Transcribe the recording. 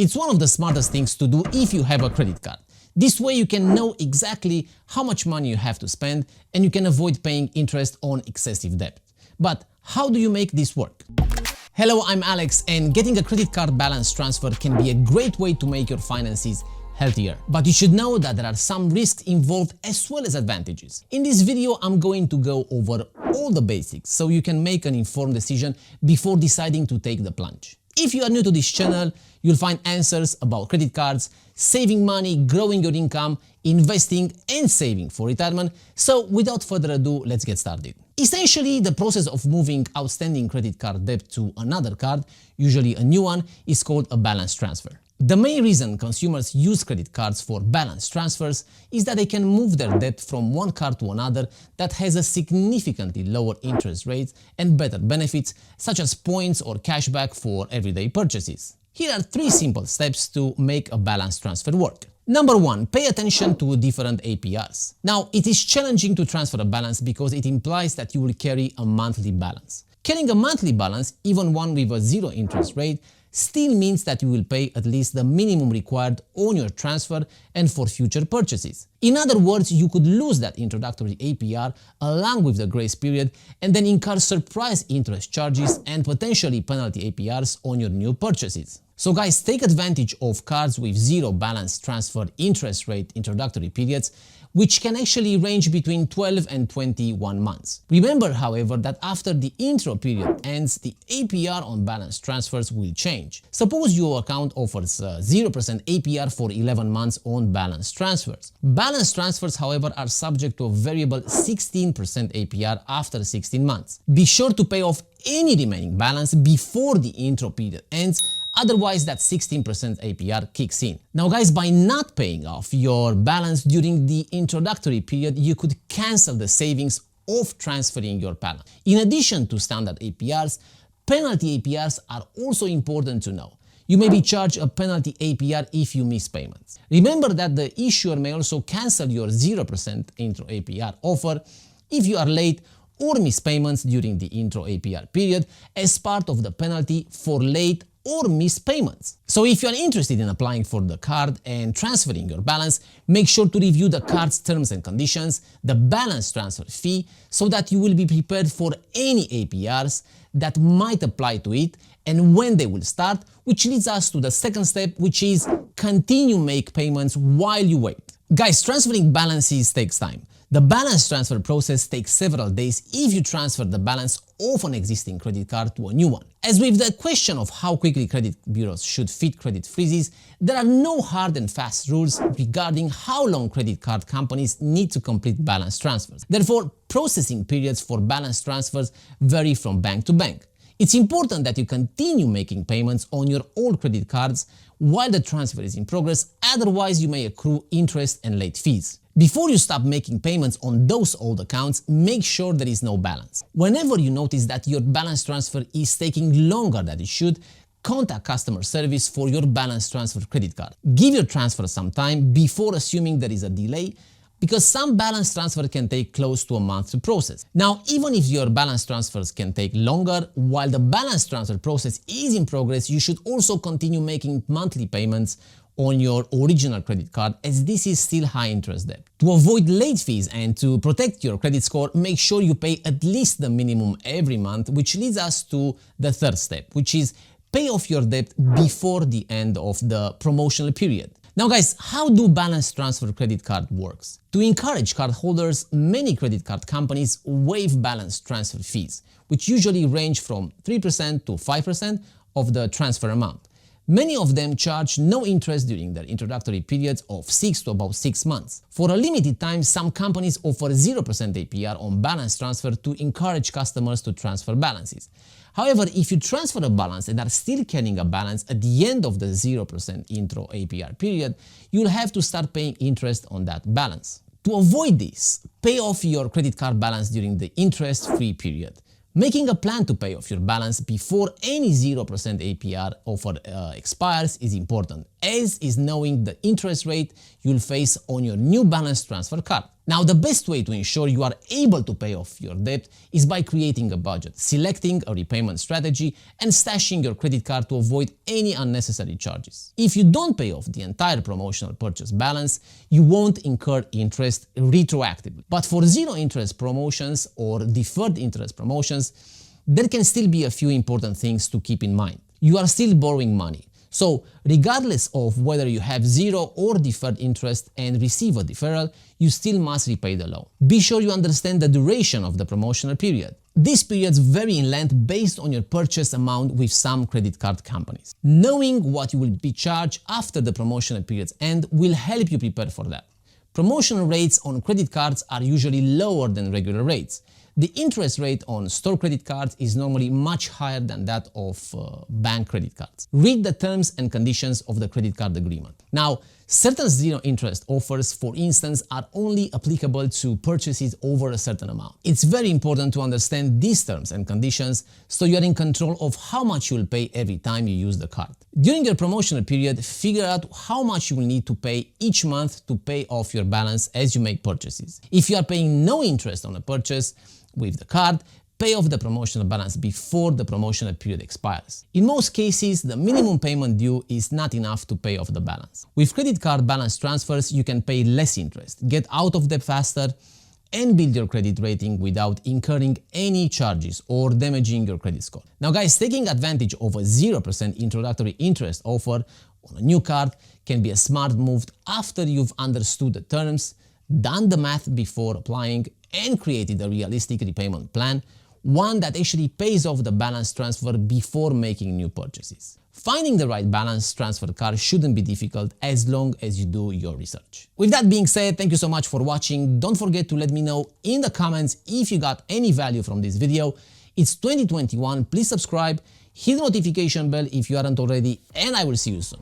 It's one of the smartest things to do if you have a credit card. This way you can know exactly how much money you have to spend and you can avoid paying interest on excessive debt. But how do you make this work? Hello, I'm Alex, and getting a credit card balance transfer can be a great way to make your finances healthier. But you should know that there are some risks involved as well as advantages. In this video, I'm going to go over all the basics so you can make an informed decision before deciding to take the plunge. If you are new to this channel, you'll find answers about credit cards, saving money, growing your income, investing and saving for retirement. So without further ado, let's get started. Essentially, the process of moving outstanding credit card debt to another card, usually a new one, is called a balance transfer. The main reason consumers use credit cards for balance transfers is that they can move their debt from one card to another that has a significantly lower interest rate and better benefits, such as points or cashback for everyday purchases. Here are 3 simple steps to make a balance transfer work. Number 1. Pay attention to different APRs. Now, it is challenging to transfer a balance because it implies that you will carry a monthly balance. Carrying a monthly balance, even one with a 0 interest rate, still means that you will pay at least the minimum required on your transfer and for future purchases. In other words, you could lose that introductory APR along with the grace period and then incur surprise interest charges and potentially penalty APRs on your new purchases. So guys, take advantage of cards with 0 balance transfer interest rate introductory periods, which can actually range between 12 and 21 months. Remember, however, that after the intro period ends, the APR on balance transfers will change. Suppose your account offers 0% APR for 11 months on balance transfers. Balance transfers, however, are subject to a variable 16% APR after 16 months. Be sure to pay off any remaining balance before the intro period ends, otherwise that 16% APR kicks in. Now guys, by not paying off your balance during the introductory period, you could cancel the savings of transferring your balance. In addition to standard APRs, penalty APRs are also important to know. You may be charged a penalty APR if you miss payments. Remember that the issuer may also cancel your 0% intro APR offer if you are late or miss payments during the intro APR period as part of the penalty for late or missed payments. So if you are interested in applying for the card and transferring your balance, make sure to review the card's terms and conditions, the balance transfer fee, so that you will be prepared for any APRs that might apply to it and when they will start, which leads us to the second step, which is continue make payments while you wait. Guys, transferring balances takes time. The balance transfer process takes several days if you transfer the balance of an existing credit card to a new one. As with the question of how quickly credit bureaus should fit credit freezes, there are no hard and fast rules regarding how long credit card companies need to complete balance transfers. Therefore, processing periods for balance transfers vary from bank to bank. It's important that you continue making payments on your old credit cards while the transfer is in progress, otherwise you may accrue interest and late fees. Before you stop making payments on those old accounts, make sure there is no balance. Whenever you notice that your balance transfer is taking longer than it should, contact customer service for your balance transfer credit card. Give your transfer some time before assuming there is a delay, because some balance transfer can take close to a month to process. Now, even if your balance transfers can take longer, while the balance transfer process is in progress, you should also continue making monthly payments on your original credit card, as this is still high interest debt. To avoid late fees and to protect your credit score, make sure you pay at least the minimum every month, which leads us to the third step, which is pay off your debt before the end of the promotional period. Now guys, how do balance transfer credit card works? To encourage cardholders, many credit card companies waive balance transfer fees, which usually range from 3% to 5% of the transfer amount. Many of them charge no interest during their introductory periods of 6 to about 6 months. For a limited time, some companies offer 0% APR on balance transfer to encourage customers to transfer balances. However, if you transfer a balance and are still carrying a balance at the end of the 0% intro APR period, you'll have to start paying interest on that balance. To avoid this, pay off your credit card balance during the interest-free period. Making a plan to pay off your balance before any 0% APR offer expires is important, as is knowing the interest rate you'll face on your new balance transfer card. Now, the best way to ensure you are able to pay off your debt is by creating a budget, selecting a repayment strategy, and stashing your credit card to avoid any unnecessary charges. If you don't pay off the entire promotional purchase balance, you won't incur interest retroactively. But for zero interest promotions or deferred interest promotions, there can still be a few important things to keep in mind. You are still borrowing money. So, regardless of whether you have zero or deferred interest and receive a deferral, you still must repay the loan. Be sure you understand the duration of the promotional period. These periods vary in length based on your purchase amount with some credit card companies. Knowing what you will be charged after the promotional period's end will help you prepare for that. Promotional rates on credit cards are usually lower than regular rates. The interest rate on store credit cards is normally much higher than that of bank credit cards. Read the terms and conditions of the credit card agreement. Now, certain zero interest offers, for instance, are only applicable to purchases over a certain amount. It's very important to understand these terms and conditions so you're in control of how much you'll pay every time you use the card. During your promotional period, figure out how much you will need to pay each month to pay off your balance as you make purchases. If you are paying no interest on a purchase with the card, pay off the promotional balance before the promotional period expires. In most cases, the minimum payment due is not enough to pay off the balance. With credit card balance transfers, you can pay less interest, get out of debt faster, and build your credit rating without incurring any charges or damaging your credit score. Now guys, taking advantage of a 0% introductory interest offer on a new card can be a smart move after you've understood the terms, done the math before applying, and created a realistic repayment plan, one that actually pays off the balance transfer before making new purchases. Finding the right balance transfer card shouldn't be difficult as long as you do your research. With that being said, thank you so much for watching. Don't forget to let me know in the comments if you got any value from this video. It's 2021, please subscribe, hit the notification bell if you aren't already, and I will see you soon.